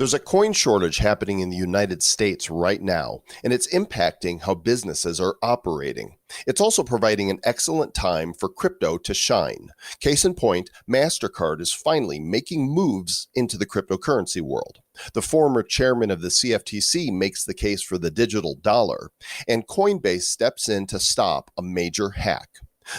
There's a coin shortage happening in the United States right now, and it's impacting how businesses are operating. It's also providing an excellent time for crypto to shine. Case in point, Mastercard is finally making moves into the cryptocurrency world. The former chairman of the CFTC makes the case for the digital dollar, and Coinbase steps in to stop a major hack.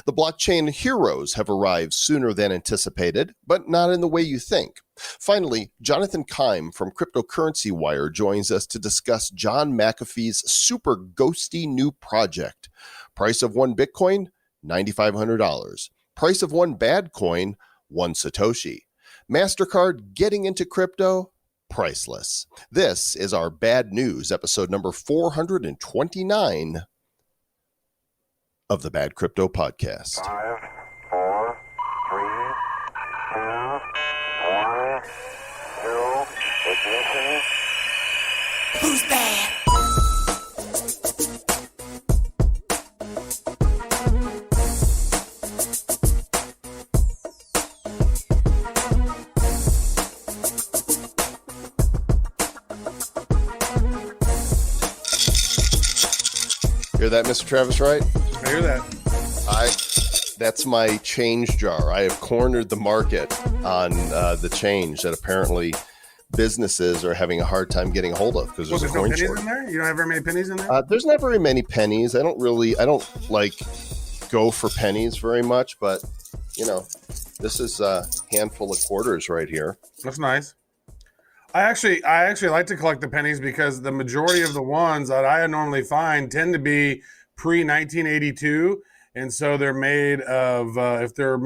The blockchain heroes have arrived sooner than anticipated, but not in the way you think. Finally, Jonathan Keim from Cryptocurrency Wire joins us to discuss John McAfee's super ghosty new project. Price of one Bitcoin, $9,500. Price of one BADcoin, 1 satoshi. Mastercard getting into crypto, priceless. This is our Bad News, episode number 429 of the Bad Crypto Podcast. 5, 4, 3, 2, 1, 0, ignition. Who's bad? Hear that, Mr. Travis Wright? I hear that. That's my change jar. I have cornered the market on the change that apparently businesses are having a hard time getting a hold of because there's a coin no pennies shortage. in there? You don't have very many pennies in there? There's not very many pennies. I don't like go for pennies very much, but you know, this is a handful of quarters right here. That's nice. I actually like to collect the pennies because the majority of the ones that I normally find tend to be pre-1982, and so they're made of if they're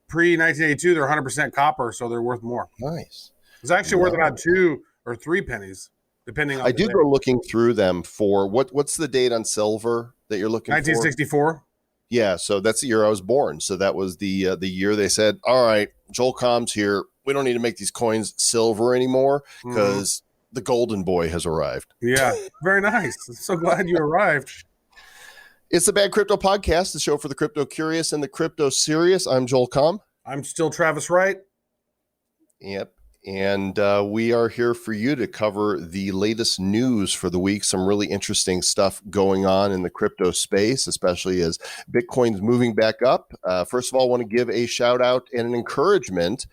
pre-1982, they're 100% copper, so they're worth more. Nice. It's actually worth about 2 or 3 pennies, depending on. I do go looking through them for what's the date on silver that you're looking 1964. for? Yeah, so that's the year I was born. So that was the year they said, all right, Joel Comm's here. We don't need to make these coins silver anymore because the golden boy has arrived. Yeah, very nice. So glad you arrived. It's the Bad Crypto Podcast, the show for the crypto curious and the crypto serious. I'm Joel Comm. I'm still Travis Wright. Yep. And we are here for you to cover the latest news for the week. Some really interesting stuff going on in the crypto space, especially as Bitcoin's moving back up. First of all, I want to give a shout out and an encouragement.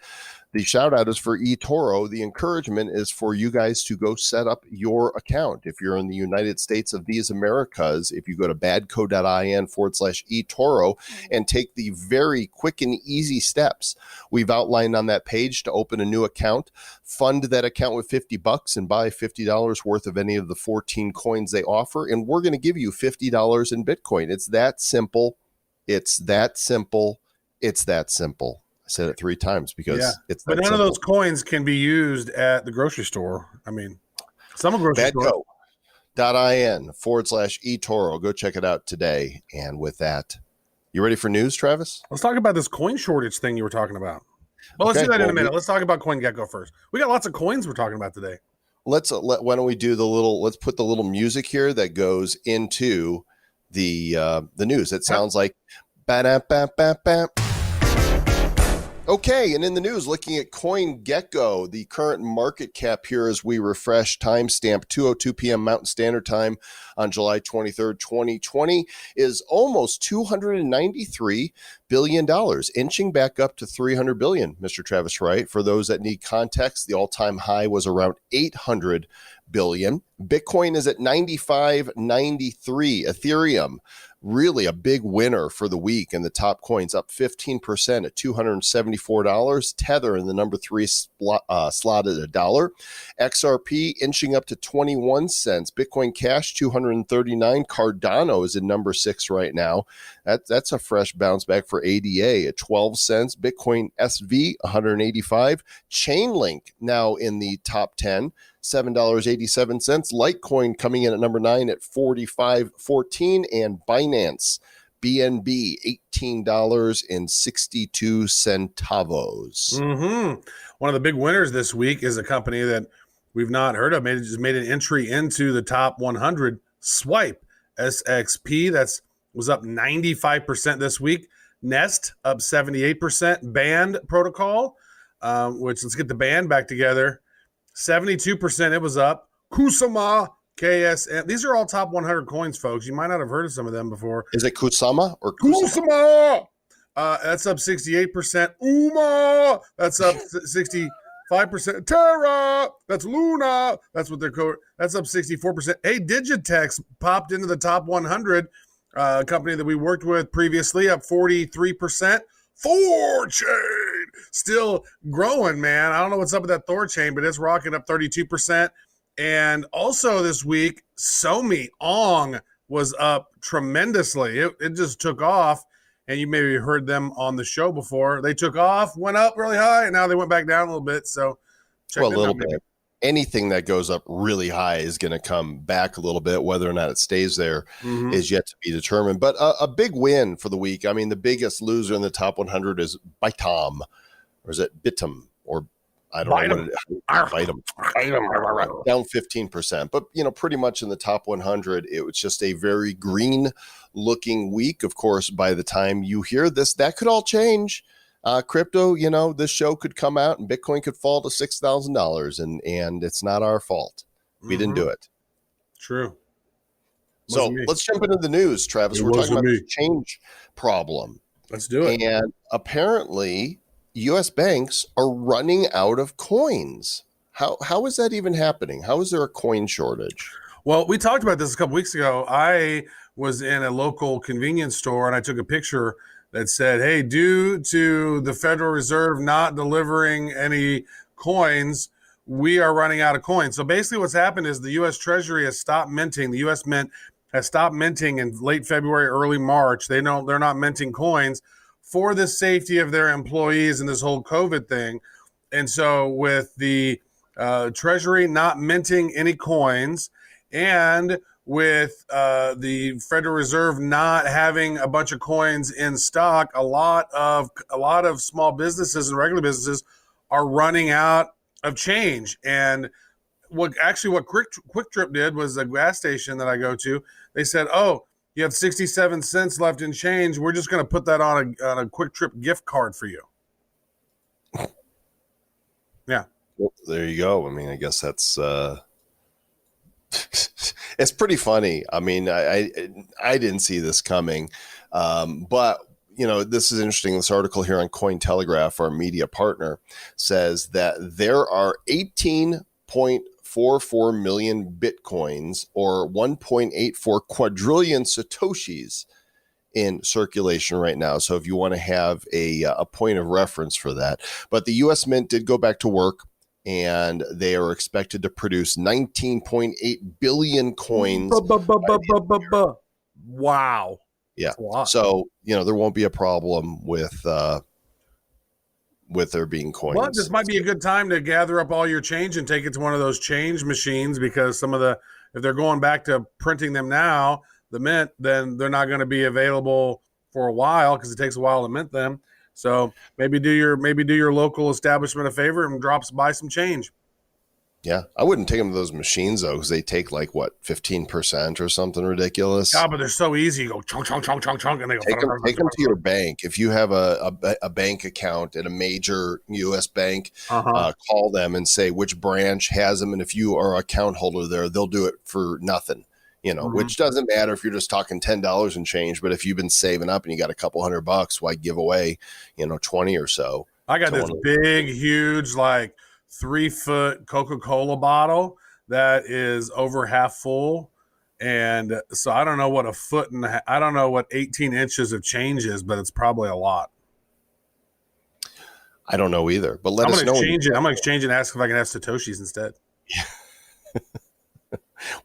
The shout out is for eToro. The encouragement is for you guys to go set up your account. If you're in the United States of these Americas, if you go to badco.in/eToro and take the very quick and easy steps we've outlined on that page to open a new account, fund that account with $50 and buy $50 worth of any of the 14 coins they offer. And we're going to give you $50 in Bitcoin. It's that simple. It's that simple. It's that simple. I said it 3 times because it's that but none simple. of those coins can be used at the grocery store. I mean, some grocery stores. Badco.in/eToro. Go check it out today. And with that, you ready for news, Travis? Let's talk about this coin shortage thing you were talking about. Well, let's do that in a minute. Let's talk about CoinGecko first. We got lots of coins we're talking about today. Why don't we do let's put the little music here that goes into the news. It sounds like ba-da-ba-ba-ba. Okay, and in the news, looking at CoinGecko, the current market cap here as we refresh timestamp 2:02 p.m. Mountain Standard Time on July 23rd, 2020 is almost $293 billion, inching back up to $300 billion, Mr. Travis Wright. For those that need context, the all-time high was around $800 billion. Bitcoin is at 95.93. Ethereum, really a big winner for the week, and the top coins up 15% at $274. Tether in the number 3 slot at $1. XRP inching up to 21 cents. Bitcoin Cash 239. Cardano is in number 6 right now. That's a fresh bounce back for ADA at 12 cents. Bitcoin SV 185. Chainlink now in the top 10. $7.87. Litecoin coming in at number 9 at $45.14, and Binance BNB $18.62. One of the big winners this week is a company that we've not heard of. Just made an entry into the top 100. Swipe SXP was up 95% this week. Nest up 78%. Band Protocol, which let's get the band back together. 72% it was up. Kusama, KSM. These are all top 100 coins, folks. You might not have heard of some of them before. Is it Kusama or Kusama? That's up 68%. Uma, that's up 65%. Terra, that's Luna. That's what they're called. That's up 64%. Hey, Digitex popped into the top 100, company that we worked with previously, up 43%. Thorchain still growing, man. I don't know what's up with that Thorchain, but it's rocking up 32%. And also this week, Somi Ong was up tremendously. It just took off. And you maybe heard them on the show before. They took off, went up really high, and now they went back down a little bit. So check a little bit. Anything that goes up really high is going to come back a little bit. Whether or not it stays there is yet to be determined. But a big win for the week. I mean, the biggest loser in the top 100 is Bitom, or is it Bitum, or I don't know what it is. Bitum. Down 15%. But, pretty much in the top 100, it was just a very green-looking week. Of course, by the time you hear this, that could all change. Crypto, this show could come out and Bitcoin could fall to $6,000, and it's not our fault. We didn't do it. True. So let's jump into the news, Travis. We're talking about the change problem. Let's do it. And apparently, U.S. banks are running out of coins. How is that even happening? How is there a coin shortage? Well, we talked about this a couple weeks ago. I was in a local convenience store and I took a picture that said, hey, due to the Federal Reserve not delivering any coins, we are running out of coins. So basically what's happened is the U.S. Treasury has stopped minting. The U.S. Mint has stopped minting in late February, early March. They're not minting coins for the safety of their employees and this whole COVID thing. And so with the Treasury not minting any coins, and with the Federal Reserve not having a bunch of coins in stock, a lot of small businesses and regular businesses are running out of change. And what Quick Trip did was a gas station that I go to. They said, "Oh, you have 67 cents left in change. We're just going to put that on a Quick Trip gift card for you." Yeah. Well, there you go. I mean, I guess that's it's pretty funny. I mean, I didn't see this coming, but this is interesting. This article here on Cointelegraph, our media partner, says that there are 18.44 million Bitcoins, or 1.84 quadrillion Satoshis, in circulation right now. So if you want to have a point of reference for that, but the U.S. Mint did go back to work, and they are expected to produce 19.8 billion coins. Wow. Yeah. So, there won't be a problem with there being coins. Well, this might be a good time to gather up all your change and take it to one of those change machines, because if they're going back to printing them now, the mint, then they're not going to be available for a while because it takes a while to mint them. So maybe do your local establishment a favor and buy some change. Yeah, I wouldn't take them to those machines though, because they take 15% or something ridiculous. Yeah, but they're so easy. You go chunk, chunk, chunk, chunk, chunk, and they go. Take them to your bank. If you have a bank account at a major U.S. bank, call them and say which branch has them, and if you are an account holder there, they'll do it for nothing. Which doesn't matter if you're just talking $10 and change, but if you've been saving up and you got a couple $100, why give away, 20 or so? I got this big, huge, 3-foot Coca-Cola bottle that is over half full. And so I don't know what I don't know what 18 inches of change is, but it's probably a lot. I don't know either, but let us know. I'm going to exchange it and ask if I can have Satoshis instead.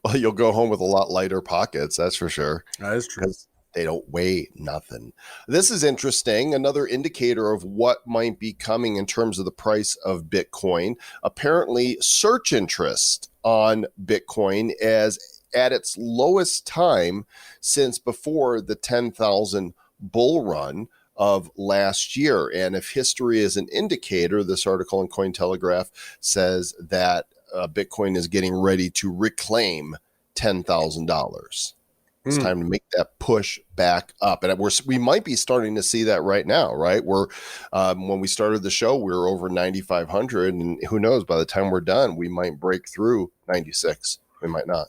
Well, you'll go home with a lot lighter pockets, that's for sure. That is true. They don't weigh nothing. This is interesting. Another indicator of what might be coming in terms of the price of Bitcoin. Apparently, search interest on Bitcoin is at its lowest time since before the 10,000 bull run of last year. And if history is an indicator, this article in Cointelegraph says that Bitcoin is getting ready to reclaim $10,000. It's time to make that push back up. And we might be starting to see that right now, right? When we started the show, we were over 9,500, and who knows, by the time we're done, we might break through 96. We might not.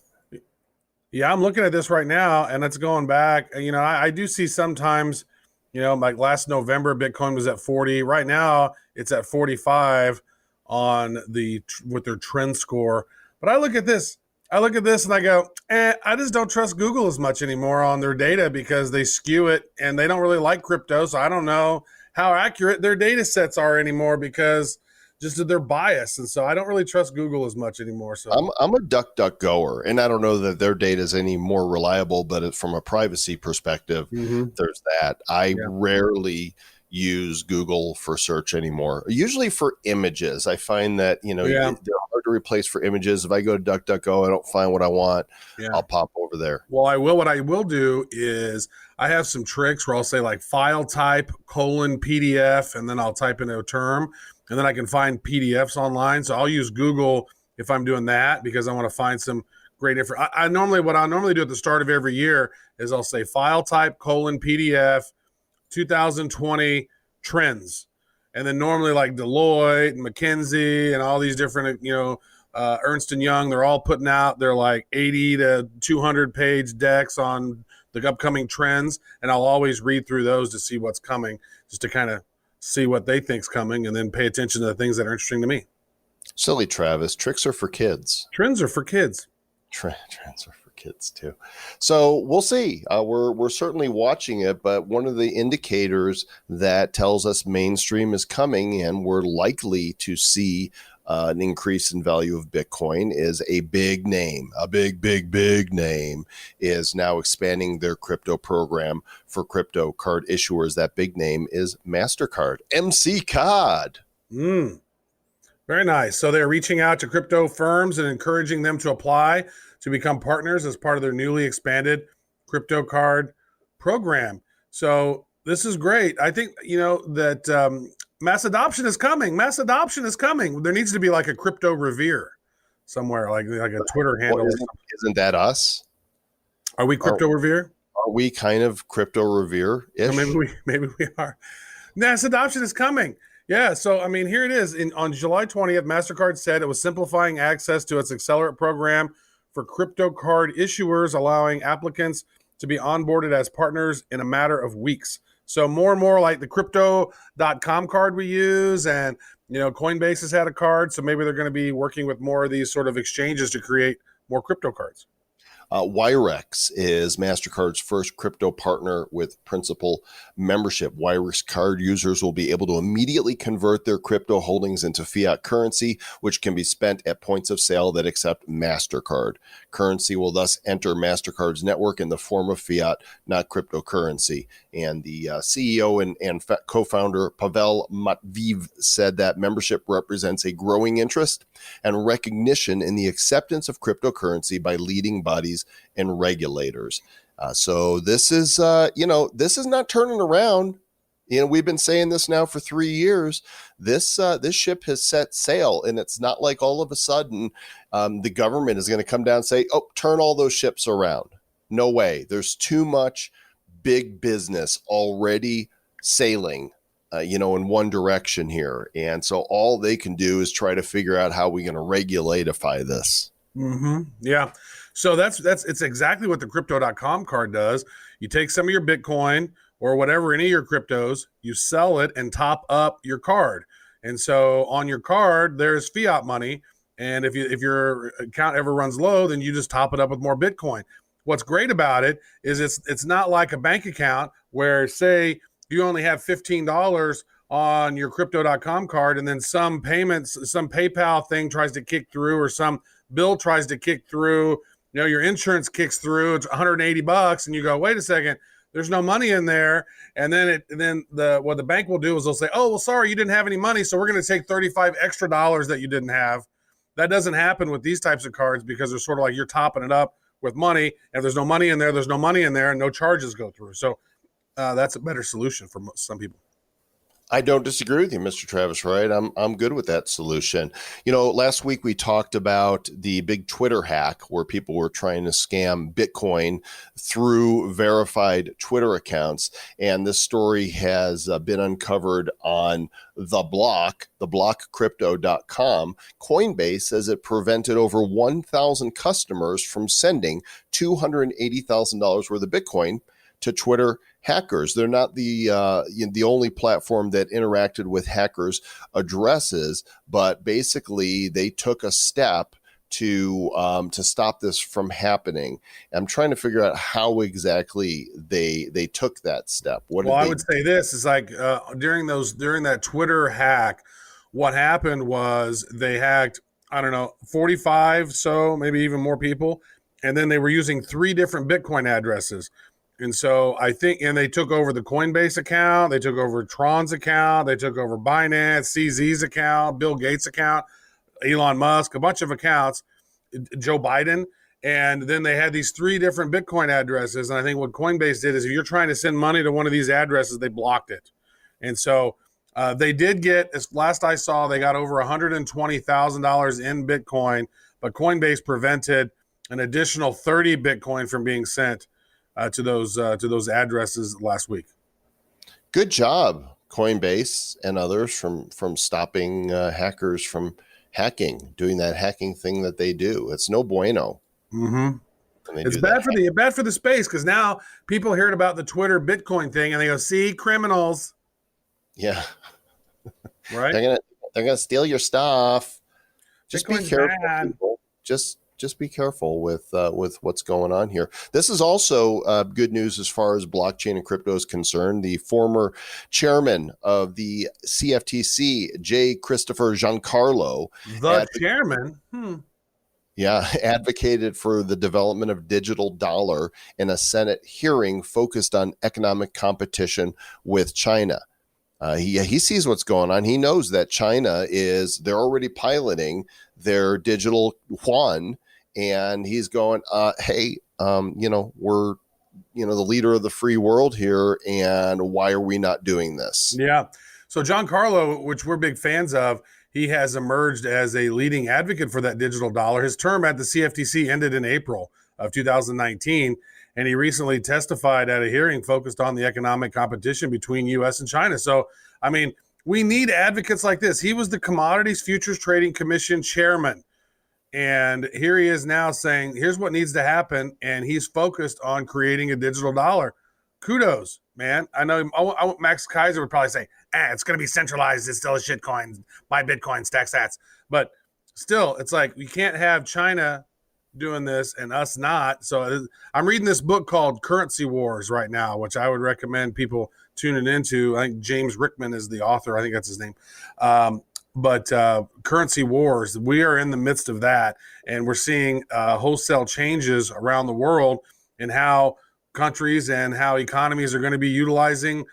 Yeah, I'm looking at this right now, and it's going back. You know, I do see sometimes, you know, like last November, Bitcoin was at 40. Right now, it's at 45 with their trend score. But I look at this and I go, I just don't trust Google as much anymore on their data because they skew it and they don't really like crypto. So I don't know how accurate their data sets are anymore because just of their bias. And so I don't really trust Google as much anymore. So I'm a duck goer, and I don't know that their data is any more reliable, but from a privacy perspective, there's that. I rarely use Google for search anymore. Usually for images. I find that, they're hard to replace for images. If I go to DuckDuckGo, I don't find what I want. I'll pop over there. Well, what I will do is I have some tricks where I'll say like file type : PDF, and then I'll type in a term, and then I can find PDFs online. So I'll use Google if I'm doing that because I want to find some great info. What I normally do at the start of every year is I'll say file type : PDF 2020 trends. And then normally like Deloitte and McKinsey and all these different, Ernst & Young, they're all putting out their like 80 to 200 page decks on the upcoming trends. And I'll always read through those to see what's coming, just to kind of see what they think's coming and then pay attention to the things that are interesting to me. Silly Travis, tricks are for kids. Trends are for kids. Trends are for kids too. So we'll see. We're certainly watching it, but one of the indicators that tells us mainstream is coming and we're likely to see an increase in value of Bitcoin is a big name. A big name is now expanding their crypto program for crypto card issuers. That big name is Mastercard. MC Card. Very nice. So they're reaching out to crypto firms and encouraging them to apply to become partners as part of their newly expanded crypto card program. So this is great. I think, that mass adoption is coming. There needs to be like a crypto revere somewhere, like a Twitter handle. Isn't that us? Are we crypto revere? Are we kind of crypto revere-ish? Maybe we are. Mass adoption is coming. Yeah, so here it is. On July 20th, Mastercard said it was simplifying access to its accelerate program for crypto card issuers, allowing applicants to be onboarded as partners in a matter of weeks. So more and more like the crypto.com card we use, and Coinbase has had a card, so maybe they're going to be working with more of these sort of exchanges to create more crypto cards. Wirex is Mastercard's first crypto partner with principal membership. Wirex card users will be able to immediately convert their crypto holdings into fiat currency, which can be spent at points of sale that accept Mastercard. Currency will thus enter Mastercard's network in the form of fiat, not cryptocurrency. And the CEO and co-founder Pavel Matveev said that membership represents a growing interest and recognition in the acceptance of cryptocurrency by leading bodies and regulators. So this is, this is not turning around. We've been saying this now for 3 years. This ship has set sail, and it's not like all of a sudden the government is going to come down and say, "Oh, turn all those ships around." No way. There's too much big business already sailing, in one direction here, and so all they can do is try to figure out how we're going to regulatify this. Yeah. So it's exactly what the crypto.com card does. You take some of your Bitcoin or whatever, any of your cryptos, you sell it and top up your card. And so on your card, there's fiat money. And if your account ever runs low, then you just top it up with more Bitcoin. What's great about it is it's not like a bank account where, say, you only have $15 on your crypto.com card, and then some PayPal thing tries to kick through, or some bill tries to kick through, your insurance kicks through, it's $180, and you go, wait a second, there's no money in there. And then what the bank will do is they'll say, oh, well, sorry, you didn't have any money, so we're going to take $35 extra that you didn't have. That doesn't happen with these types of cards because they're sort of like you're topping it up with money. And if there's no money in there, there's no money in there, and no charges go through. So that's a better solution for some people. I don't disagree with you, Mr. Travis Wright. I'm good with that solution. Last week we talked about the big Twitter hack where people were trying to scam Bitcoin through verified Twitter accounts. And this story has been uncovered on theblockcrypto.com. Coinbase says it prevented over 1,000 customers from sending $280,000 worth of Bitcoin to Twitter hackers. They're not the only platform that interacted with hackers' addresses, but basically they took a step to stop this from happening. I'm trying to figure out how exactly they took that step. I would say this is like during that Twitter hack, what happened was they hacked, I don't know, 45, so maybe even more people, and then they were using 3 different Bitcoin addresses. And so they took over the Coinbase account, they took over Tron's account, they took over Binance, CZ's account, Bill Gates' account, Elon Musk, a bunch of accounts, Joe Biden. And then they had these 3 different Bitcoin addresses. And I think what Coinbase did is if you're trying to send money to one of these addresses, they blocked it. And so they did get, as last I saw, they got over $120,000 in Bitcoin, but Coinbase prevented an additional 30 Bitcoin from being sent to those addresses last week. Good job, Coinbase and others, from stopping hackers from doing that hacking thing that they do. It's no bueno. Mm-hmm. It's bad for the space, because now people hearing about the Twitter Bitcoin thing and they go, "See, criminals." Yeah, right. They're gonna steal your stuff. Just Bitcoin's be careful, bad. people. Just be careful with what's going on here. This is also good news as far as blockchain and crypto is concerned. The former chairman of the CFTC, J. Christopher Giancarlo, advocated for the development of digital dollar in a Senate hearing focused on economic competition with China. He sees what's going on. He knows that they're already piloting their digital yuan. And he's going, hey, we're, the leader of the free world here. And why are we not doing this? Yeah. So John Carlo, which we're big fans of, he has emerged as a leading advocate for that digital dollar. His term at the CFTC ended in April of 2019. And he recently testified at a hearing focused on the economic competition between U.S. and China. So, I mean, we need advocates like this. He was the Commodities Futures Trading Commission chairman. And here he is now saying, here's what needs to happen. And he's focused on creating a digital dollar. Kudos, man. I know Max Kaiser would probably say, it's going to be centralized. It's still a shit coin. Buy Bitcoin, stack sats. But still, it's like, we can't have China doing this and us not. So I'm reading this book called Currency Wars right now, which I would recommend people tuning into. I think James Rickman is the author. I think that's his name. But Currency Wars, we are in the midst of that, and we're seeing wholesale changes around the world in how countries and how economies are going to be utilizing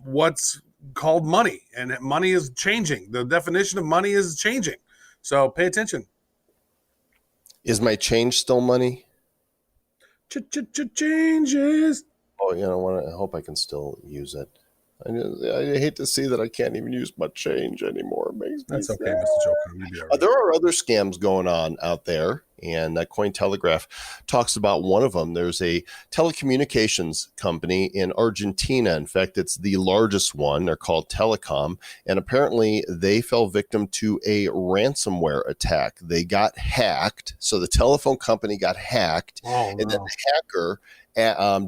what's called money, and money is changing. The definition of money is changing. So pay attention. Is my change still money? Changes. Oh, I hope I can still use it. I hate to see that I can't even use my change anymore. It makes me That's okay, sad. Mr. Joker. You'll be all right. There are other scams going on out there, and Cointelegraph talks about one of them. There's a telecommunications company in Argentina. In fact, it's the largest one. They're called Telecom, and apparently they fell victim to a ransomware attack. They got hacked. So the telephone company got hacked, and then the hacker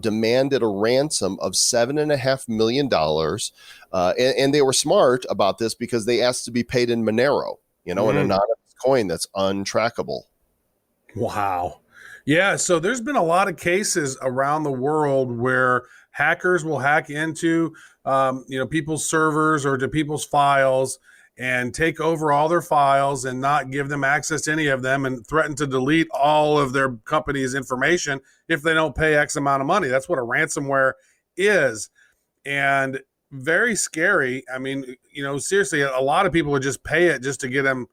demanded a ransom of $7.5 million. And they were smart about this because they asked to be paid in Monero, an anonymous coin that's untrackable. Wow. Yeah. So there's been a lot of cases around the world where hackers will hack into, people's servers or to people's files and take over all their files and not give them access to any of them and threaten to delete all of their company's information if they don't pay X amount of money. That's what a ransomware is. And very scary. I mean, seriously, a lot of people would just pay it just to get them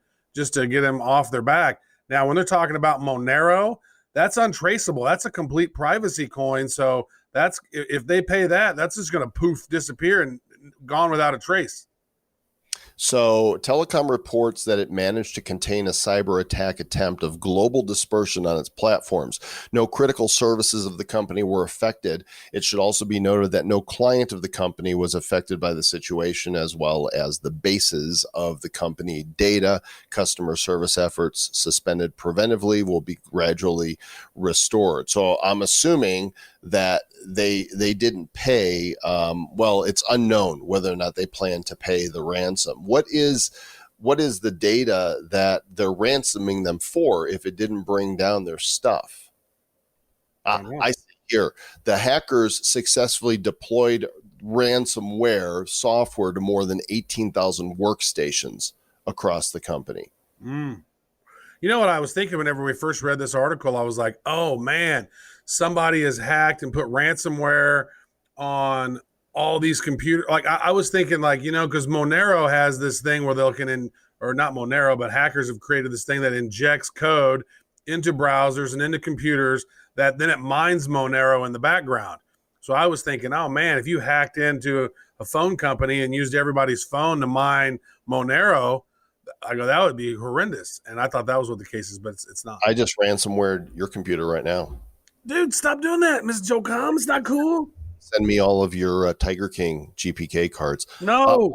off their back. Now, when they're talking about Monero, that's untraceable. That's a complete privacy coin. So if they pay that, that's just going to disappear and gone without a trace. So, Telecom reports that it managed to contain a cyber attack attempt of global dispersion on its platforms. No critical services of the company were affected. It should also be noted that no client of the company was affected by the situation, as well as the bases of the company data. Customer service efforts suspended preventively will be gradually restored. So, I'm assuming that they didn't pay. Well, it's unknown whether or not they plan to pay the ransom. What is the data that they're ransoming them for if it didn't bring down their stuff? I see here the hackers successfully deployed ransomware software to more than 18,000 workstations across the company. You know what I was thinking whenever we first read this article? I was like, oh man, somebody has hacked and put ransomware on all these computers. Like I was thinking, like, because Monero has this thing where or not Monero, but hackers have created this thing that injects code into browsers and into computers that then it mines Monero in the background. So I was thinking, oh man, if you hacked into a phone company and used everybody's phone to mine Monero, I go, that would be horrendous. And I thought that was what the case is, but it's not. I just ransomwared your computer right now. Dude, stop doing that, Mr. Joe Com. It's not cool. Send me all of your Tiger King GPK cards. No.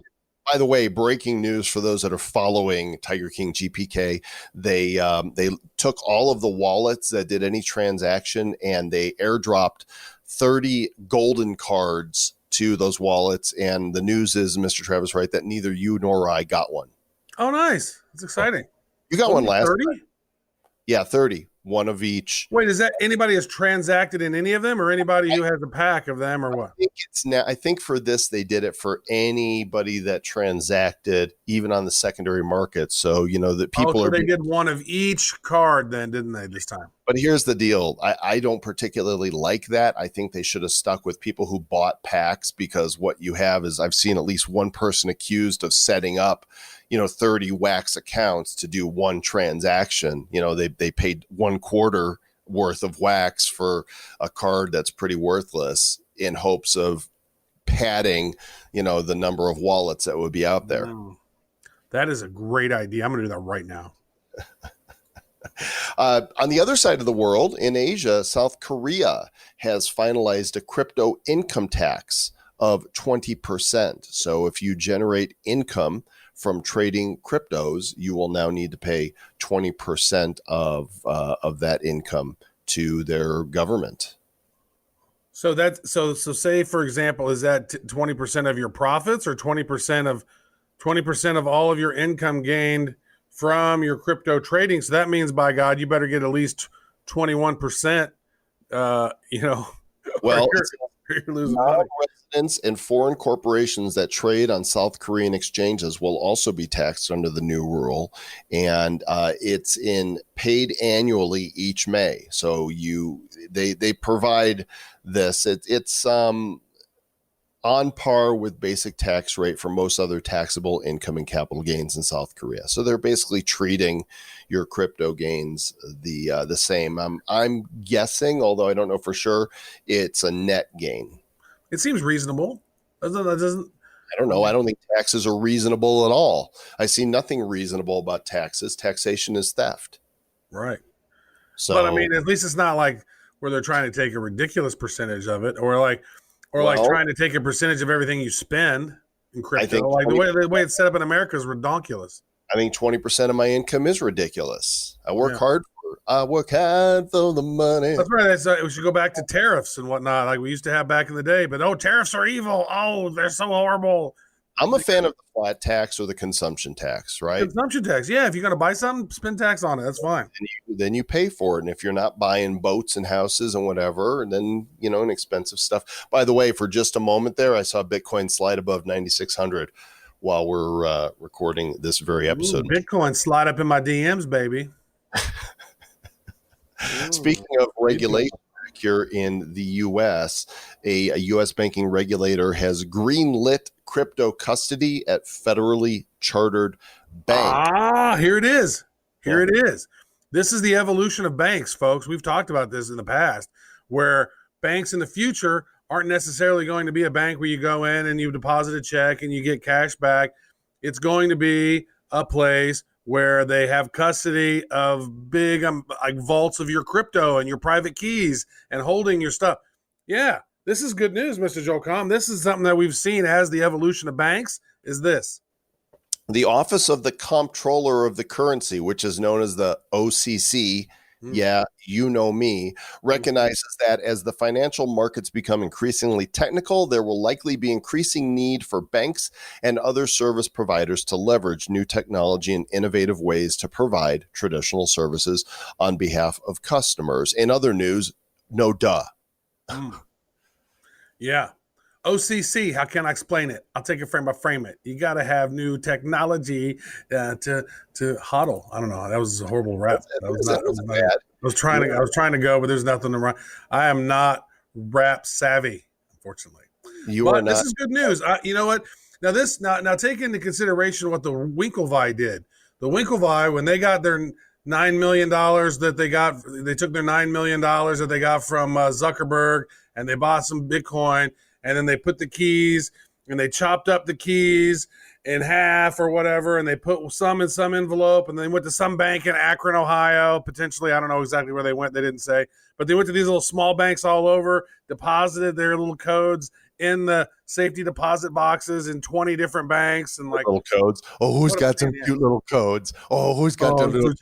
By the way, breaking news for those that are following Tiger King GPK, they took all of the wallets that did any transaction and they airdropped 30 golden cards to those wallets. And the news is, Mr. Travis, right, that neither you nor I got one. Oh, nice. That's exciting. You got one last 30? time. Yeah, 30. One of each. Wait, is that anybody has transacted in any of them or anybody who has a pack of them or what? I think for this, they did it for anybody that transacted, even on the secondary market. So, that people they did one of each card then, didn't they, this time? But here's the deal. I don't particularly like that. I think they should have stuck with people who bought packs, because what you have is I've seen at least one person accused of setting up 30 wax accounts to do one transaction. They paid 1/4 worth of wax for a card that's pretty worthless in hopes of padding, the number of wallets that would be out there. That is a great idea. I'm going to do that right now. On the other side of the world, in Asia, South Korea has finalized a crypto income tax of 20%. So if you generate income from trading cryptos, you will now need to pay 20% of that income to their government. So say, for example, is that 20% of your profits or 20% of all of your income gained from your crypto trading? So that means, by God, you better get at least 21%. Well, you're losing money. Residents and foreign corporations that trade on South Korean exchanges will also be taxed under the new rule, and it's paid annually each May. So they provide this. It's on par with basic tax rate for most other taxable income and capital gains in South Korea. So they're basically treating your crypto gains the same. I'm guessing, although I don't know for sure, it's a net gain. It seems reasonable. I don't know. I don't think taxes are reasonable at all. I see nothing reasonable about taxes. Taxation is theft. Right. So, but I mean, at least it's not like where they're trying to take a ridiculous percentage of it, or trying to take a percentage of everything you spend in crypto. I think the way it's set up in America is redonkulous. I think 20% of my income is ridiculous. I work hard for the money. That's right. We should go back to tariffs and whatnot, like we used to have back in the day. But tariffs are evil. Oh, they're so horrible. I'm a fan of the flat tax or the consumption tax, right? Consumption tax. Yeah, if you're going to buy something, spend tax on it. That's fine. Then you pay for it. And if you're not buying boats and houses and whatever, then, and expensive stuff. By the way, for just a moment there, I saw Bitcoin slide above 9,600 while we're recording this very episode. Bitcoin slide up in my DMs, baby. Speaking of regulation, here in the U.S., a U.S. banking regulator has greenlit crypto custody at federally chartered bank. Here it is. Here it is. This is the evolution of banks, folks. We've talked about this in the past, where banks in the future aren't necessarily going to be a bank where you go in and you deposit a check and you get cash back. it's going to be a place where they have custody of big like vaults of your crypto and your private keys and holding your stuff. Yeah, this is good news, Mr. Joel Comm. This is something that we've seen as the evolution of banks is this. The Office of the Comptroller of the Currency, which is known as the OCC, yeah, you know me, recognizes that as the financial markets become increasingly technical, there will likely be increasing need for banks and other service providers to leverage new technology and innovative ways to provide traditional services on behalf of customers. In other news, no duh. Yeah. OCC, how can I explain it? I'll take it frame by frame it. You got to have new technology to hodl. I don't know. That was a horrible rap. That was not bad. I was trying to go, but there's nothing to run. I am not rap savvy, unfortunately. But this is good news. You know what? Now take into consideration what the Winklevi did. The Winklevi, when they got their $9 million they took their $9 million that they got from Zuckerberg, and they bought some Bitcoin. And then they put the keys and they chopped up the keys in half or whatever. And they put some in some envelope. And they went to some bank in Akron, Ohio, potentially. I don't know exactly where they went. They didn't say. But they went to these little small banks all over, deposited their little codes in the safety deposit boxes in 20 different banks. And like little codes. Oh, who's got some cute little codes? Oh, who's got the little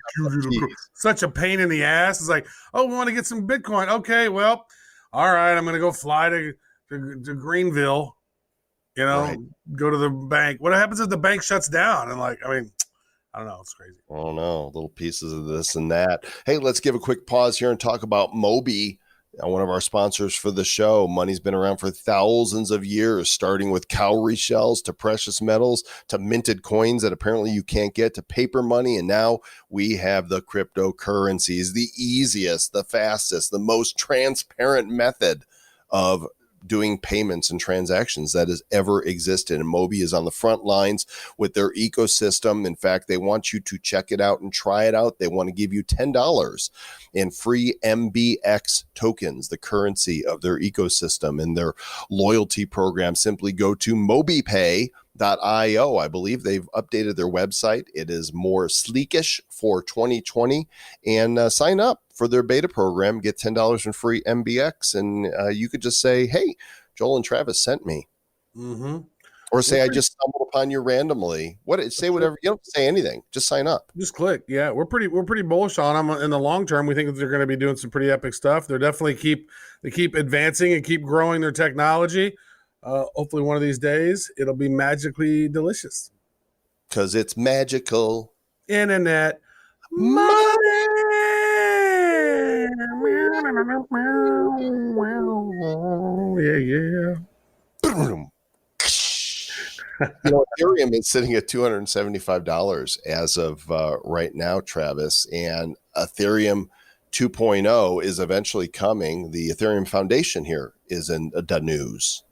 keys? Such a pain in the ass. It's like, oh, we want to get some Bitcoin. Okay, well, all right, I'm going to go fly to Greenville, right. Go to the bank. What happens if the bank shuts down? And I don't know. It's crazy. I don't know. Little pieces of this and that. Hey, let's give a quick pause here and talk about Moby, one of our sponsors for the show. Money's been around for thousands of years, starting with cowrie shells to precious metals to minted coins that apparently you can't get to paper money. And now we have the cryptocurrencies, the easiest, the fastest, the most transparent method of doing payments and transactions that has ever existed. And Moby is on the front lines with their ecosystem. In fact, they want you to check it out and try it out. They want to give you $10 in free MBX tokens, the currency of their ecosystem and their loyalty program. Simply go to MobyPay.io. I believe they've updated their website. It is more sleekish for 2020, and sign up for their beta program. Get $10 in free MBX, and you could just say, hey, Joel and Travis sent me. Or say, I just stumbled upon you randomly. Say whatever. You don't say anything. Just sign up. Just click. Yeah, we're pretty bullish on them in the long term. We think that they're going to be doing some pretty epic stuff. They're definitely keep advancing and keep growing their technology. Hopefully one of these days it'll be magically delicious. Because it's magical. Internet money. Yeah. Ethereum is sitting at $275 as of right now, Travis, and Ethereum 2.0 is eventually coming. The Ethereum Foundation here is in the news.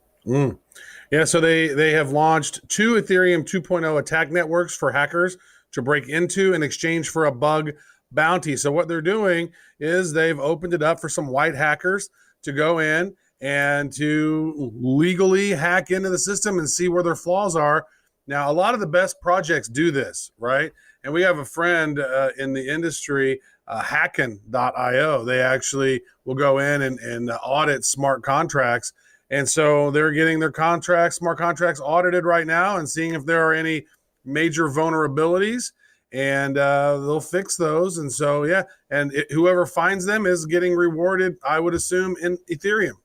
Yeah, so they have launched 2 Ethereum 2.0 attack networks for hackers to break into in exchange for a bug bounty. So what they're doing is they've opened it up for some white hackers to go in and to legally hack into the system and see where their flaws are. Now, a lot of the best projects do this, right? And we have a friend in the industry, Hackin.io. They actually will go in and audit smart contracts. And so they're getting their smart contracts audited right now and seeing if there are any major vulnerabilities, and they'll fix those. And so, yeah, and whoever finds them is getting rewarded, I would assume, in Ethereum.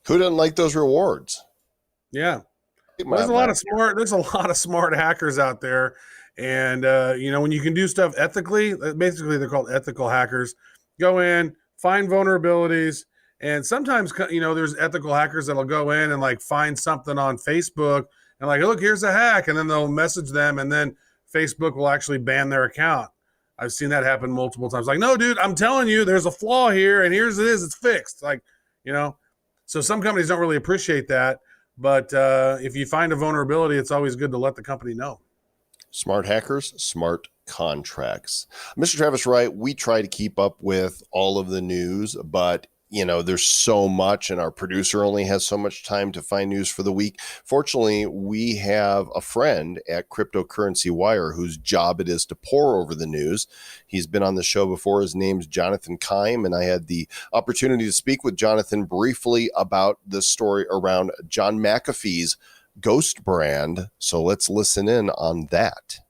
Who doesn't like those rewards? Yeah. There's a lot of smart hackers out there. And, when you can do stuff ethically, basically they're called ethical hackers, go in, find vulnerabilities. And sometimes, there's ethical hackers that'll go in and find something on Facebook and look, here's a hack. And then they'll message them, and then Facebook will actually ban their account. I've seen that happen multiple times. No, dude, I'm telling you, there's a flaw here, and here's it is. It's fixed. So some companies don't really appreciate that. But if you find a vulnerability, it's always good to let the company know. Smart hackers, smart contracts. Mr. Travis Wright, we try to keep up with all of the news, but there's so much, and our producer only has so much time to find news for the week. Fortunately, we have a friend at Cryptocurrency Wire whose job it is to pore over the news. He's been on the show before. His name's Jonathan Keim, and I had the opportunity to speak with Jonathan briefly about the story around John McAfee's ghost brand. So let's listen in on that.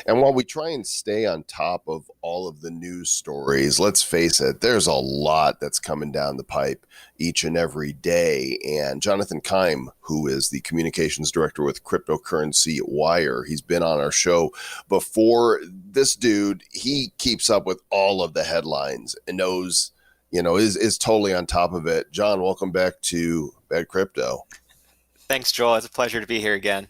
And while we try and stay on top of all of the news stories, let's face it, there's a lot that's coming down the pipe each and every day. And Jonathan Keim, who is the communications director with Cryptocurrency Wire, he's been on our show before. This dude, he keeps up with all of the headlines and knows, is totally on top of it. John, welcome back to Bad Crypto. Thanks, Joel. It's a pleasure to be here again.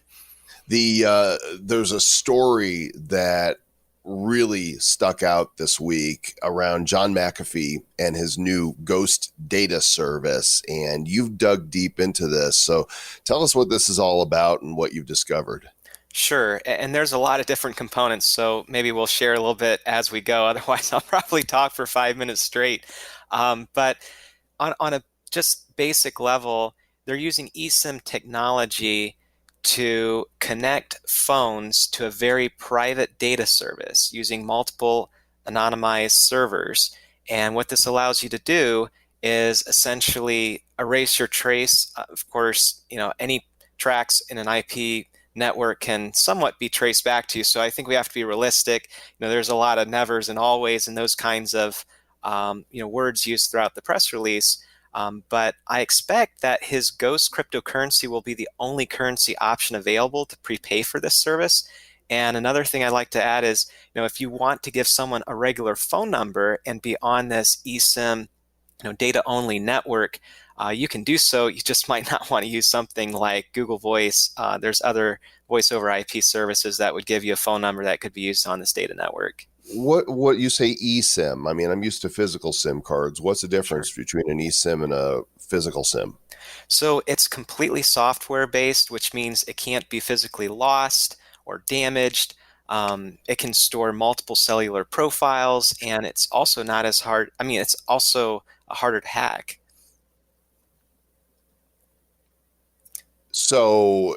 There's a story that really stuck out this week around John McAfee and his new ghost data service, and you've dug deep into this. So tell us what this is all about and what you've discovered. Sure. And there's a lot of different components, so maybe we'll share a little bit as we go. Otherwise, I'll probably talk for 5 minutes straight. But on a just basic level, they're using eSIM technology to connect phones to a very private data service using multiple anonymized servers. And what this allows you to do is essentially erase your trace. Of course, any tracks in an IP network can somewhat be traced back to you. So I think we have to be realistic. There's a lot of nevers and always and those kinds of words used throughout the press release. But I expect that his ghost cryptocurrency will be the only currency option available to prepay for this service. And another thing I'd like to add is, if you want to give someone a regular phone number and be on this eSIM, data-only network, you can do so. You just might not want to use something like Google Voice. There's other voice over IP services that would give you a phone number that could be used on this data network. What you say eSIM? I mean, I'm used to physical SIM cards. What's the difference between an eSIM and a physical SIM? So it's completely software based, which means it can't be physically lost or damaged. It can store multiple cellular profiles, and it's also not as hard. It's also harder to hack. So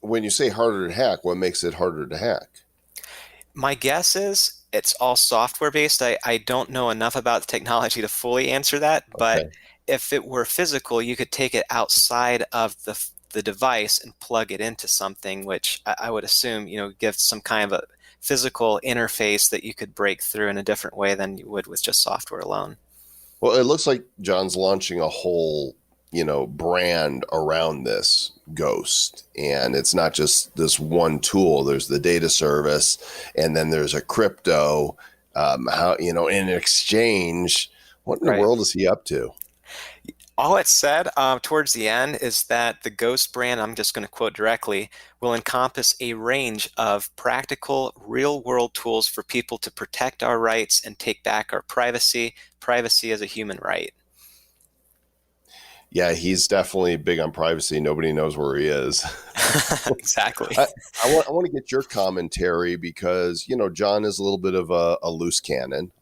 when you say harder to hack, what makes it harder to hack? My guess is it's all software based. I don't know enough about the technology to fully answer that, but if it were physical, you could take it outside of the device and plug it into something, which I would assume, gives some kind of a physical interface that you could break through in a different way than you would with just software alone. Well, it looks like John's launching a whole brand around this ghost, and it's not just this one tool. There's the data service, and then there's a crypto. In exchange, what in the world is he up to? All it said towards the end is that the ghost brand, I'm just going to quote directly, will encompass a range of practical, real-world tools for people to protect our rights and take back our privacy. Privacy is a human right. Yeah, he's definitely big on privacy. Nobody knows where he is. Exactly. I want to get your commentary because, John is a little bit of a loose cannon,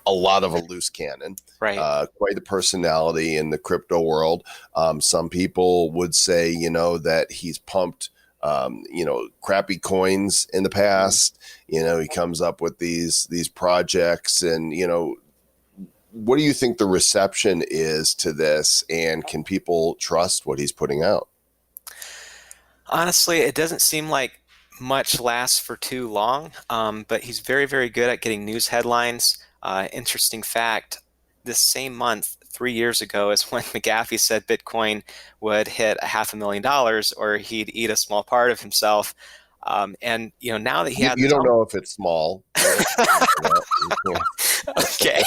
a lot of a loose cannon, right? Quite a personality in the crypto world. Some people would say, that he's pumped, crappy coins in the past. He comes up with these projects and, what do you think the reception is to this, and can people trust what he's putting out? Honestly, it doesn't seem like much lasts for too long, but he's very, very good at getting news headlines. Interesting fact, this same month, 3 years ago, is when McAfee said Bitcoin would hit $500,000 or he'd eat a small part of himself. And now that he has, you don't know if it's small. Okay.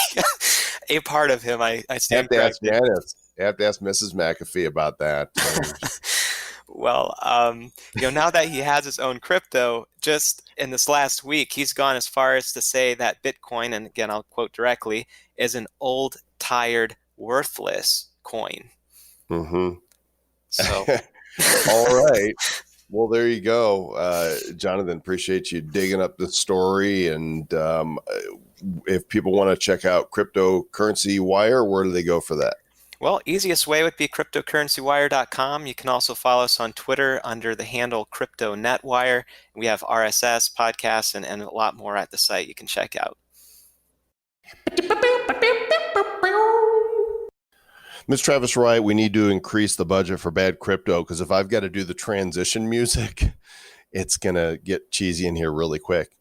A part of him, I stand corrected. I have to ask Mrs. McAfee about that. Well, now that he has his own crypto, just in this last week, he's gone as far as to say that Bitcoin, and again, I'll quote directly, is an old, tired, worthless coin. Mm-hmm. So, all right. Well, there you go. Jonathan, appreciate you digging up the story. And if people want to check out Cryptocurrency Wire, where do they go for that? Well, easiest way would be cryptocurrencywire.com. You can also follow us on Twitter under the handle CryptoNetWire. We have RSS, podcasts, and a lot more at the site you can check out. Mr. Travis Wright, we need to increase the budget for Bad Crypto, because if I've got to do the transition music, it's going to get cheesy in here really quick.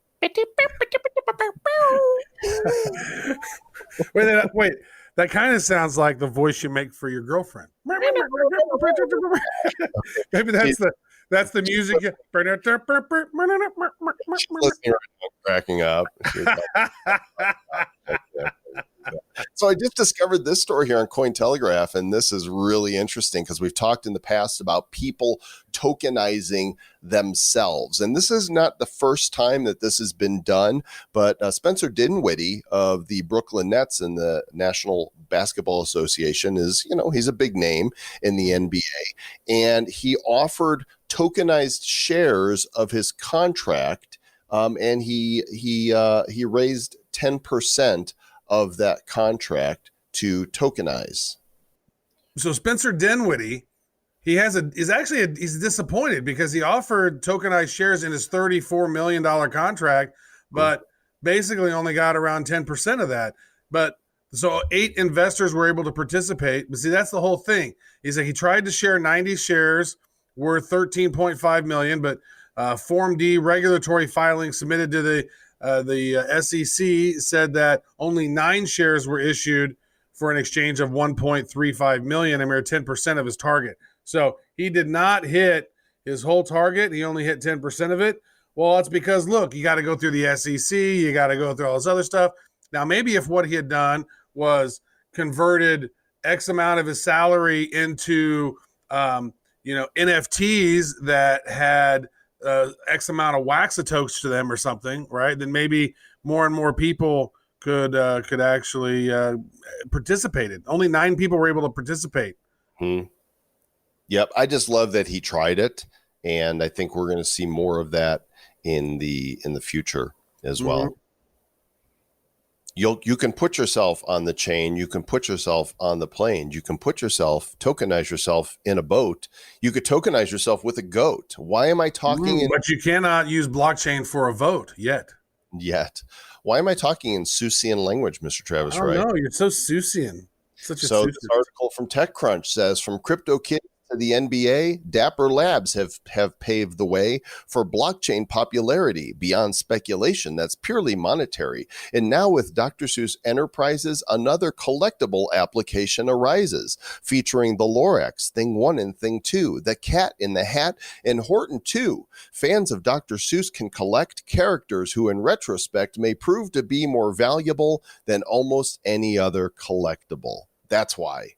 Wait, that kind of sounds like the voice you make for your girlfriend. Maybe that's the music. She's listening right now, cracking up. So I just discovered this story here on Cointelegraph, and this is really interesting because we've talked in the past about people tokenizing themselves. And this is not the first time that this has been done, but Spencer Dinwiddie of the Brooklyn Nets and the National Basketball Association is, he's a big name in the NBA, and he offered tokenized shares of his contract, and he raised 10% of that contract to tokenize. So Spencer Dinwiddie, he's disappointed because he offered tokenized shares in his $34 million contract, but basically only got around 10% of that. But so 8 investors were able to participate. But see, that's the whole thing. He's like, he tried to share 90 shares worth $13.5 million, but Form D regulatory filing submitted to the SEC said that only 9 shares were issued for an exchange of 1.35 million, a mere 10% of his target. So he did not hit his whole target. He only hit 10% of it. Well, that's because, look, you got to go through the SEC. You got to go through all this other stuff. Now, maybe if what he had done was converted X amount of his salary into, NFTs that had X amount of waxatotes to them or something, right? Then maybe more and more people could actually participate. Only 9 people were able to participate. Yep. I just love that he tried it. And I think we're going to see more of that in the future as well. You can put yourself on the chain. You can put yourself on the plane. You can tokenize yourself in a boat. You could tokenize yourself with a goat. Why am I talking But you cannot use blockchain for a vote yet. Why am I talking in Seussian language, Mr. Travis Wright? No, you're so Seussian. This article from TechCrunch says, from CryptoKitties to the NBA, Dapper Labs have paved the way for blockchain popularity beyond speculation that's purely monetary. And now with Dr. Seuss Enterprises, another collectible application arises, featuring the Lorax, Thing 1 and Thing 2, the Cat in the Hat, and Horton 2. Fans of Dr. Seuss can collect characters who in retrospect may prove to be more valuable than almost any other collectible. That's why.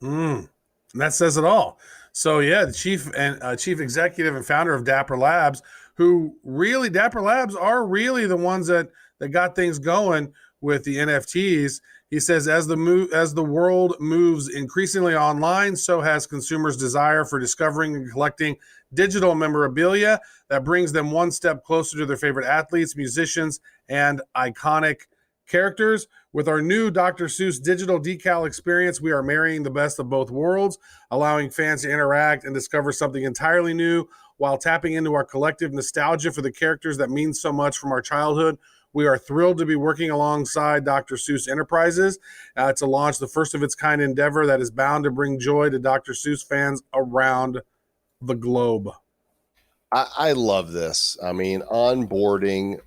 And that says it all. So yeah, the chief executive and founder of Dapper Labs, Dapper Labs are really the ones that got things going with the NFTs. He says, as the world moves increasingly online, so has consumers' desire for discovering and collecting digital memorabilia that brings them one step closer to their favorite athletes, musicians, and iconic characters. With our new Dr. Seuss digital decal experience, we are marrying the best of both worlds, allowing fans to interact and discover something entirely new while tapping into our collective nostalgia for the characters that mean so much from our childhood. We are thrilled to be working alongside Dr. Seuss Enterprises to launch the first of its kind endeavor that is bound to bring joy to Dr. Seuss fans around the globe. I love this. I mean, onboarding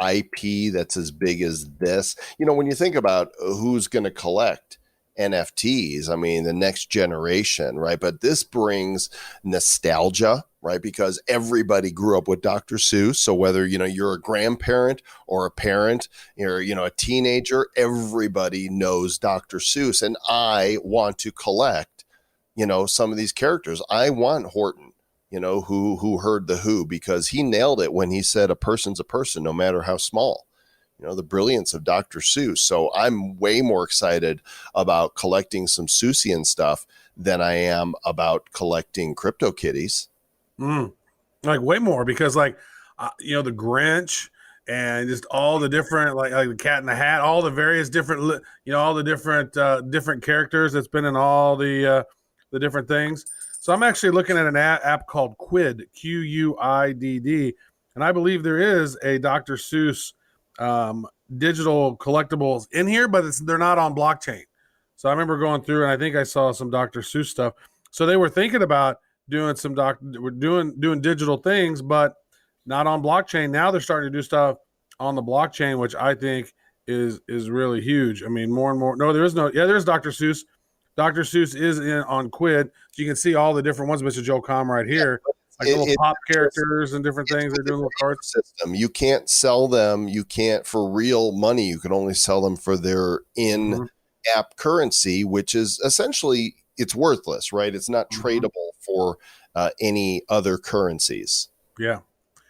IP that's as big as this. When you think about who's going to collect NFTs, I mean, the next generation, right? But this brings nostalgia, right? Because everybody grew up with Dr. Seuss. So whether, you're a grandparent or a parent, or, a teenager, everybody knows Dr. Seuss. And I want to collect, some of these characters. I want Horton. Who heard the Who, because he nailed it when he said a person's a person, no matter how small. The brilliance of Dr. Seuss. So I'm way more excited about collecting some Seussian stuff than I am about collecting CryptoKitties. Like way more, because the Grinch and just all the different, like the Cat in the Hat, all the various different, all the different characters that's been in all the different things. So I'm actually looking at an app called Quid, Quidd, and I believe there is a Dr. Seuss digital collectibles in here, but they're not on blockchain. So I remember going through, and I think I saw some Dr. Seuss stuff. So they were thinking about doing doing digital things, but not on blockchain. Now they're starting to do stuff on the blockchain, which I think is really huge. I mean, more and more. No, there is no. Yeah, there's Dr. Seuss. Dr. Seuss is on Quid, so you can see all the different ones. Mr. Joe Com right here, like little pop characters and different things. They're doing little cards. System. You can't sell them. You can't for real money. You can only sell them for their in-app currency, which is essentially it's worthless, right? It's not tradable for any other currencies. Yeah.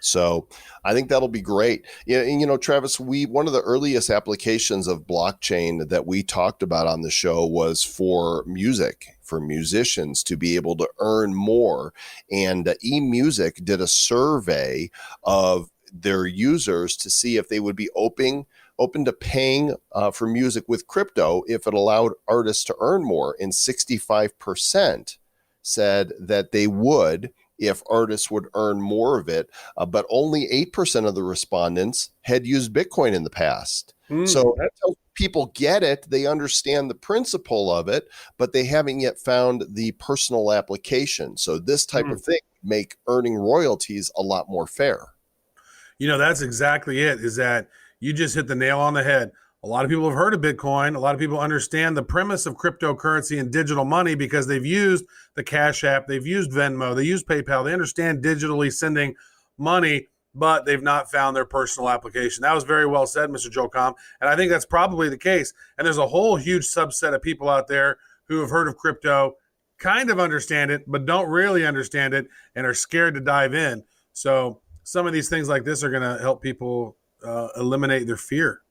So I think that'll be great. Yeah, and Travis, one of the earliest applications of blockchain that we talked about on the show was for music, for musicians to be able to earn more. And eMusic did a survey of their users to see if they would be open to paying for music with crypto if it allowed artists to earn more. And 65% said that they would if artists would earn more of it, but only 8% of the respondents had used Bitcoin in the past. So that's how people get it. They understand the principle of it, but they haven't yet found the personal application. So this type of thing make earning royalties a lot more fair. That's exactly it, is that you just hit the nail on the head. A lot of people have heard of Bitcoin. A lot of people understand the premise of cryptocurrency and digital money because they've used the Cash App, they've used Venmo, they use PayPal. They understand digitally sending money, but they've not found their personal application. That was very well said, Mr. Joe Com. And I think that's probably the case. And there's a whole huge subset of people out there who have heard of crypto, kind of understand it, but don't really understand it and are scared to dive in. So some of these things like this are going to help people eliminate their fear.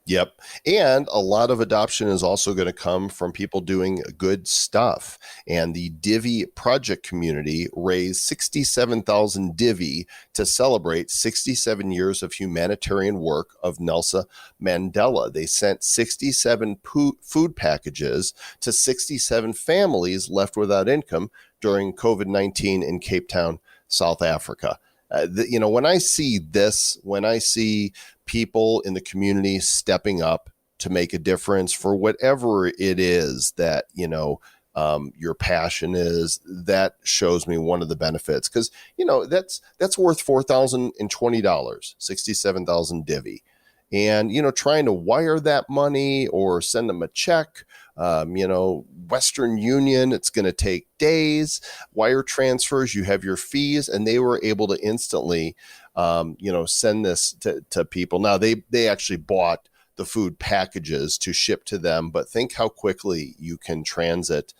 Yep. And a lot of adoption is also going to come from people doing good stuff. And the Divi project community raised 67,000 Divi to celebrate 67 years of humanitarian work of Nelson Mandela. They sent 67 food packages to 67 families left without income during COVID-19 in Cape Town, South Africa. When I see this, when I see people in the community stepping up to make a difference for whatever it is that, your passion is, that shows me one of the benefits. Because, that's worth $4,020, 67,000 Divi. And, trying to wire that money or send them a check, Western Union, it's going to take days. Wire transfers, you have your fees, and they were able to instantly, send this to people. Now, they actually bought the food packages to ship to them, but think how quickly you can transit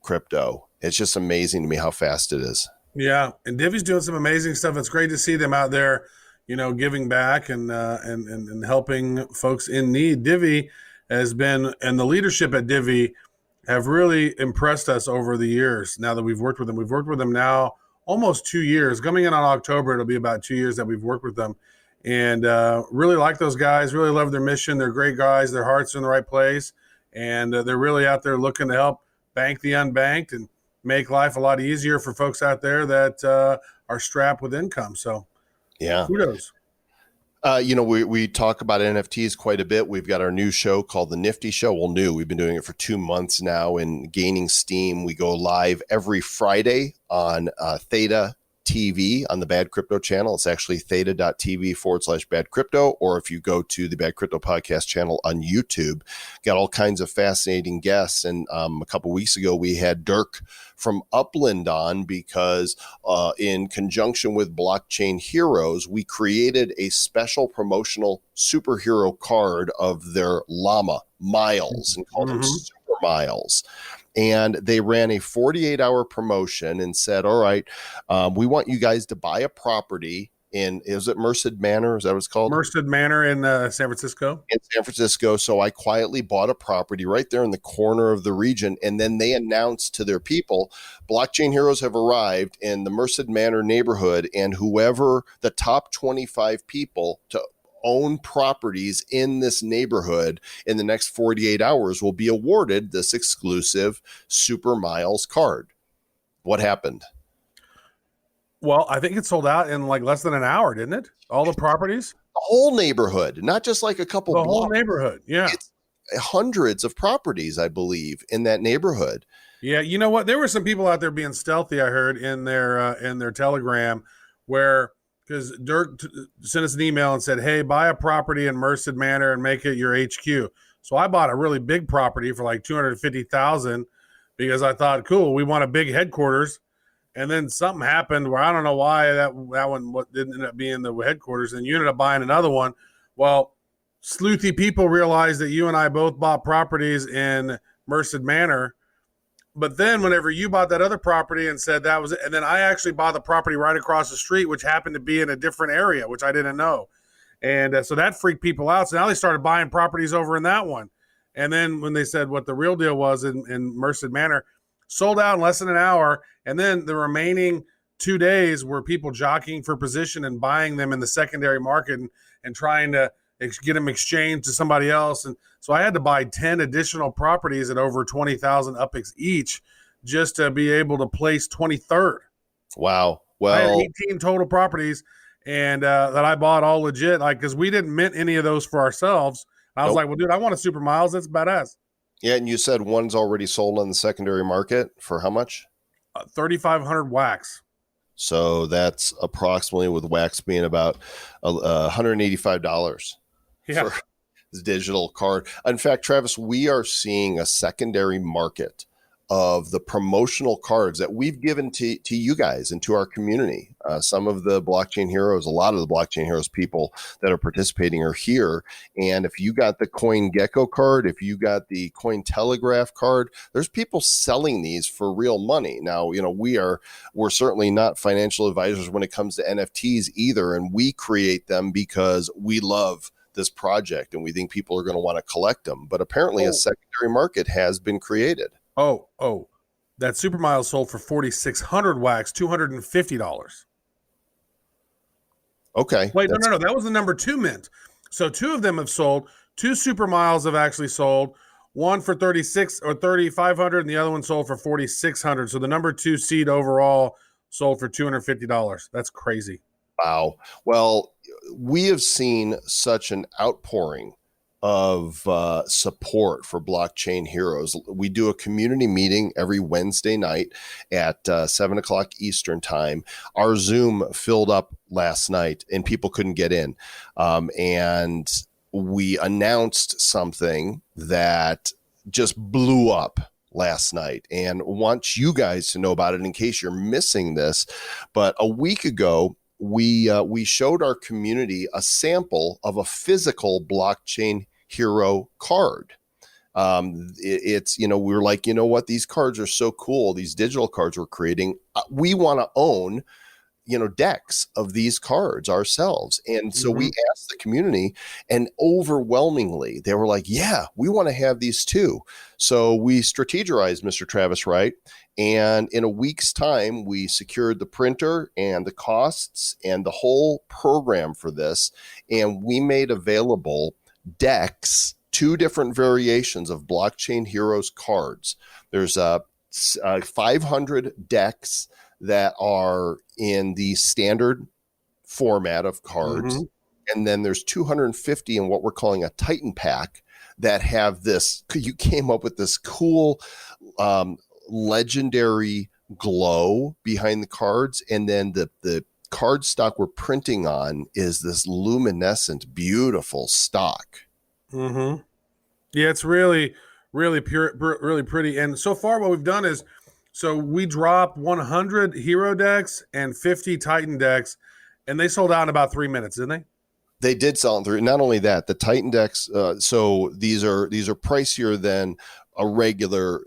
crypto. It's just amazing to me how fast it is. Yeah, and Divi's doing some amazing stuff. It's great to see them out there, giving back and helping folks in need. Divi has been, and the leadership at Divi have really impressed us over the years now that we've worked with them. We've worked with them now almost 2 years. Coming in on October, it'll be about 2 years that we've worked with them. And really like those guys, really love their mission. They're great guys. Their hearts are in the right place. And they're really out there looking to help bank the unbanked and make life a lot easier for folks out there that are strapped with income. So, yeah, kudos. We talk about NFTs quite a bit. We've got our new show called The Nifty Show. Well, we've been doing it for 2 months now and gaining steam. We go live every Friday on Theta TV on the Bad Crypto channel. It's actually theta.tv/Bad Crypto. Or if you go to the Bad Crypto podcast channel on YouTube, got all kinds of fascinating guests. And a couple weeks ago, we had Dirk from Upland on because in conjunction with Blockchain Heroes, we created a special promotional superhero card of their llama, Miles, and called him Super Miles. And they ran a 48-hour promotion and said, all right, we want you guys to buy a property is it Merced Manor? Is that what it's called? Merced Manor in San Francisco. In San Francisco. So I quietly bought a property right there in the corner of the region. And then they announced to their people, blockchain heroes have arrived in the Merced Manor neighborhood, and whoever the top 25 people to own properties in this neighborhood in the next 48 hours will be awarded this exclusive Super Miles card. What happened? Well, I think it sold out in like less than an hour, didn't it? All the properties? The whole neighborhood, not just like a couple The blocks. whole neighborhood, yeah. It's hundreds of properties, I believe, in that neighborhood. Yeah, you know what? There were some people out there being stealthy, I heard, in their Telegram, where, because Dirk sent us an email and said, hey, buy a property in Merced Manor and make it your HQ. So I bought a really big property for like $250,000 because I thought, cool, we want a big headquarters. And then something happened where I don't know why that one didn't end up being the headquarters, and you ended up buying another one. Well, sleuthy people realized that you and I both bought properties in Merced Manor. But then whenever you bought that other property and said that was it, and then I actually bought the property right across the street, which happened to be in a different area, which I didn't know. And so that freaked people out. So now they started buying properties over in that one. And then when they said what the real deal was in Merced Manor, sold out in less than an hour. And then the remaining 2 days were people jockeying for position and buying them in the secondary market and trying to get them exchanged to somebody else. And so I had to buy 10 additional properties at over 20,000 UPIX each just to be able to place 23rd. Wow. I had Well, 18 total properties and that I bought all legit, like, because we didn't mint any of those for ourselves. I was Nope. like, well, dude, I want a Super Miles. That's badass. yeah, and you said one's already sold on the secondary market for how much? 3,500 wax. So that's approximately, with wax being about $185 Yeah. for this digital card. In fact, Travis, we are seeing a secondary market of the promotional cards that we've given to you guys and to our community. Some of the blockchain heroes, a lot of the blockchain heroes people that are participating are here. And if you got the Coin Gecko card, if you got the Coin Telegraph card, there's people selling these for real money. Now, we're certainly not financial advisors when it comes to NFTs either. And we create them because we love this project and we think people are going to want to collect them. But apparently a secondary market has been created. Oh, that Super Miles sold for 4,600 wax, $250. Okay. Wait, no. That was the number 2 mint. So 2 of them have sold. 2 Super Miles have actually sold. One for 36 or 3,500, and the other one sold for 4,600. So the number 2 seed overall sold for $250. That's crazy. Wow. Well, we have seen such an outpouring of support for blockchain heroes. We do a community meeting every Wednesday night at 7 o'clock Eastern time. Our Zoom filled up last night and people couldn't get in. And we announced something that just blew up last night and want you guys to know about it in case you're missing this. But a week ago, we showed our community a sample of a physical blockchain hero card. It's, we were like, you know what, these cards are so cool. These digital cards we're creating. We want to own, decks of these cards ourselves. And so we asked the community, and overwhelmingly they were like, yeah, we want to have these too. So we strategized, Mr. Travis Wright, and in a week's time, we secured the printer and the costs and the whole program for this. And we made available decks, 2 different variations of Blockchain Heroes cards. There's 500 decks that are in the standard format of cards. And then there's 250 in what we're calling a Titan pack that have this, you came up with this cool legendary glow behind the cards. And then the card stock we're printing on is this luminescent, beautiful stock. Yeah, it's really, really pure, really pretty. And so far what we've done is, so we dropped 100 hero decks and 50 Titan decks, and they sold out in about 3 minutes, didn't they? They did sell them through. Not only that, the Titan decks. So these are pricier than a regular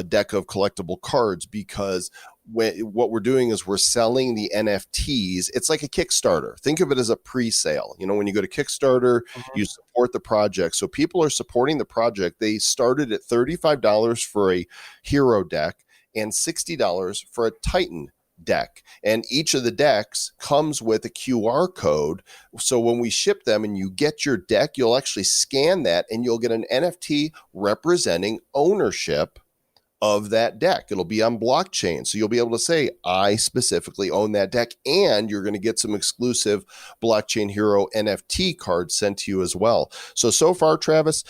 deck of collectible cards because what we're doing is we're selling the NFTs. It's like a Kickstarter. Think of it as a pre-sale. When you go to Kickstarter, you support the project. So people are supporting the project. They started at $35 for a hero deck and $60 for a Titan deck. And each of the decks comes with a QR code. So when we ship them and you get your deck, you'll actually scan that and you'll get an NFT representing ownership of that deck. It'll be on blockchain. So you'll be able to say, I specifically own that deck, and you're going to get some exclusive Blockchain Hero NFT cards sent to you as well. So far, Travis,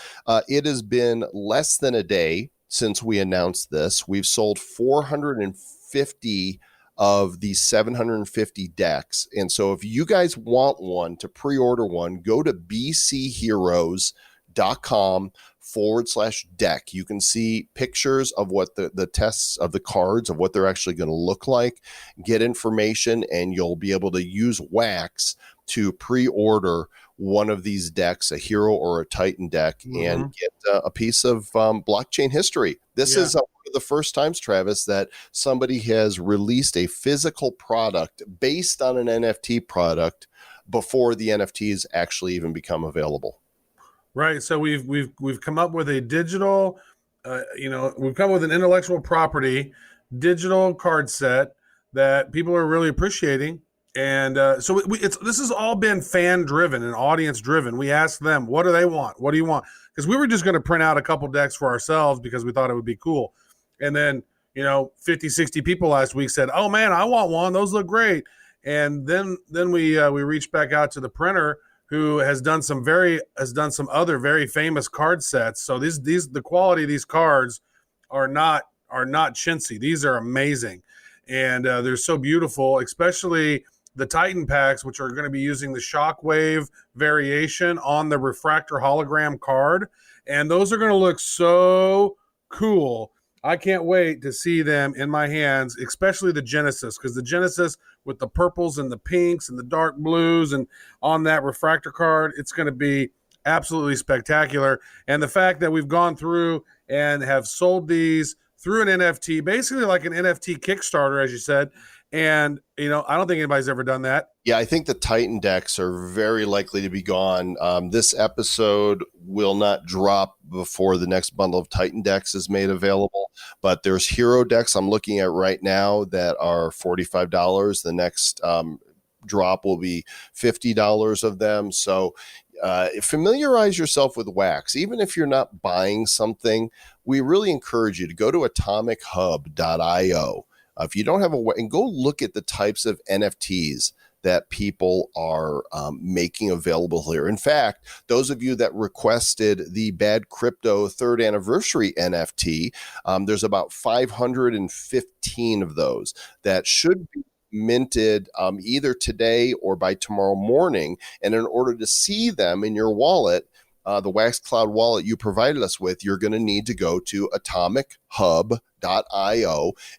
it has been less than a day since we announced this. We've sold 450 of these 750 decks. And so if you guys want one, to pre-order one, go to bcheroes.com/deck. You can see pictures of what the tests of the cards, of what they're actually going to look like, get information, and you'll be able to use Wax to pre-order one of these decks, a hero or a Titan deck, and get a piece of blockchain history. This is one of the first times, Travis, that somebody has released a physical product based on an NFT product before the NFTs actually even become available. Right. So we've come up with a digital, we've come up with an intellectual property digital card set that people are really appreciating. And so this has all been fan driven and audience driven. We asked them, what do they want? What do you want? Because we were just going to print out a couple decks for ourselves because we thought it would be cool. And then, 50, 60 people last week said, oh man, I want one. Those look great. And then we reached back out to the printer, who has done some other very famous card sets. So the quality of these cards are not chintzy. These are amazing. And they're so beautiful, especially the Titan packs, which are going to be using the Shockwave variation on the refractor hologram card. And those are going to look so cool. I can't wait to see them in my hands, especially the Genesis, because the Genesis with the purples and the pinks and the dark blues and on that refractor card, it's going to be absolutely spectacular. And the fact that we've gone through and have sold these through an NFT, basically like an NFT Kickstarter, as you said. And, I don't think anybody's ever done that. Yeah, I think the Titan decks are very likely to be gone. This episode will not drop before the next bundle of Titan decks is made available. But there's hero decks I'm looking at right now that are $45. The next drop will be $50 of them. So familiarize yourself with Wax. Even if you're not buying something, we really encourage you to go to atomichub.io. If you don't have and go look at the types of NFTs that people are making available here. In fact, those of you that requested the Bad Crypto 3rd anniversary NFT, there's about 515 of those that should be minted either today or by tomorrow morning. And in order to see them in your wallet, the Wax Cloud wallet you provided us with, you're going to need to go to atomichub.io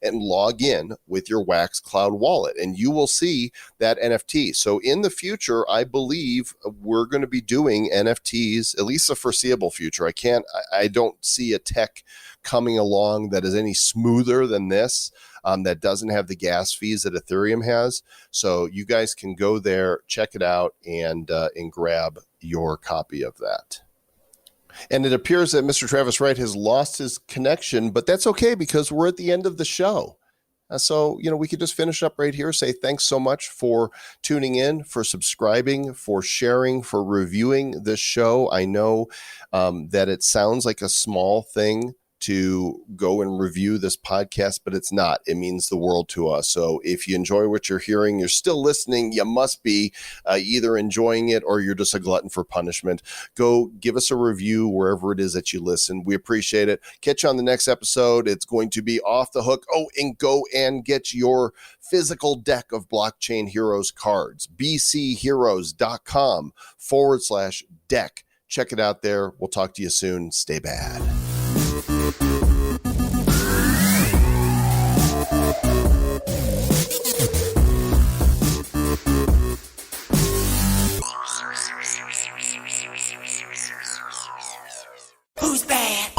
and log in with your Wax Cloud wallet, and you will see that NFT. So in the future, I believe we're going to be doing NFTs, at least the foreseeable future. I don't see a tech coming along that is any smoother than this, that doesn't have the gas fees that Ethereum has. So you guys can go there, check it out, and grab your copy of that. And it appears that Mr. Travis Wright has lost his connection, but that's okay because we're at the end of the show. So, we could just finish up right here. Say thanks so much for tuning in, for subscribing, for sharing, for reviewing this show. I know that it sounds like a small thing to go and review this podcast, but it's not. It means the world to us. So if you enjoy what you're hearing, you're still listening, you must be either enjoying it or you're just a glutton for punishment. Go give us a review wherever it is that you listen. We appreciate it. Catch you on the next episode. It's going to be off the hook. Oh, and go and get your physical deck of Blockchain Heroes cards. bcheroes.com/deck. Check it out there. We'll talk to you soon. Stay bad. Who's bad?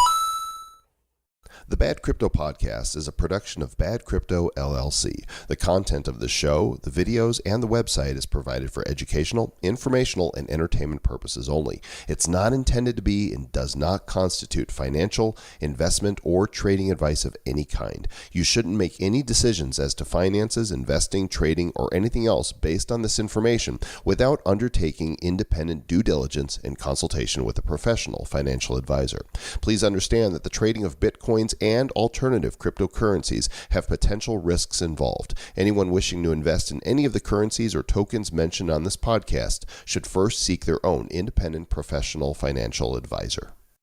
The Bad Bad Crypto Podcast is a production of Bad Crypto LLC. The content of the show, the videos, and the website is provided for educational, informational, and entertainment purposes only. It's not intended to be and does not constitute financial, investment, or trading advice of any kind. You shouldn't make any decisions as to finances, investing, trading, or anything else based on this information without undertaking independent due diligence and consultation with a professional financial advisor. Please understand that the trading of Bitcoins and alternative cryptocurrencies have potential risks involved. Anyone wishing to invest in any of the currencies or tokens mentioned on this podcast should first seek their own independent professional financial advisor.